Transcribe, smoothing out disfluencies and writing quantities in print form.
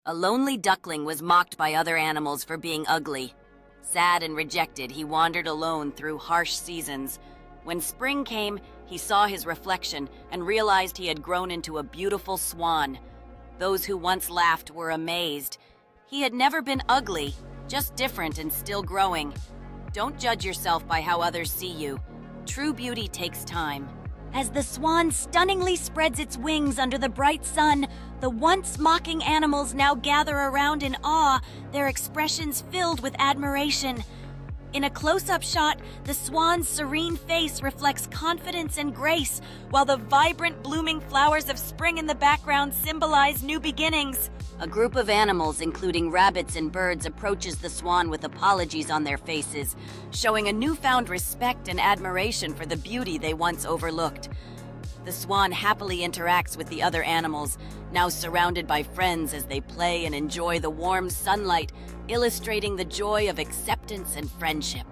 A lonely duckling was mocked by other animals for being ugly. Sad and rejected, he wandered alone through harsh seasons. When spring came, he saw his reflection and realized he had grown into a beautiful swan. Those who once laughed were amazed. He had never been ugly, just different and still growing. Don't judge yourself by how others see you. True beauty takes time. As the swan stunningly spreads its wings under the bright sun, the once mocking animals now gather around in awe, their expressions filled with admiration. In a close-up shot, the swan's serene face reflects confidence and grace, while the vibrant blooming flowers of spring in the background symbolize new beginnings. A group of animals, including rabbits and birds, approaches the swan with apologies on their faces, showing a newfound respect and admiration for the beauty they once overlooked. The swan happily interacts with the other animals, now surrounded by friends as they play and enjoy the warm sunlight, illustrating the joy of acceptance and friendship.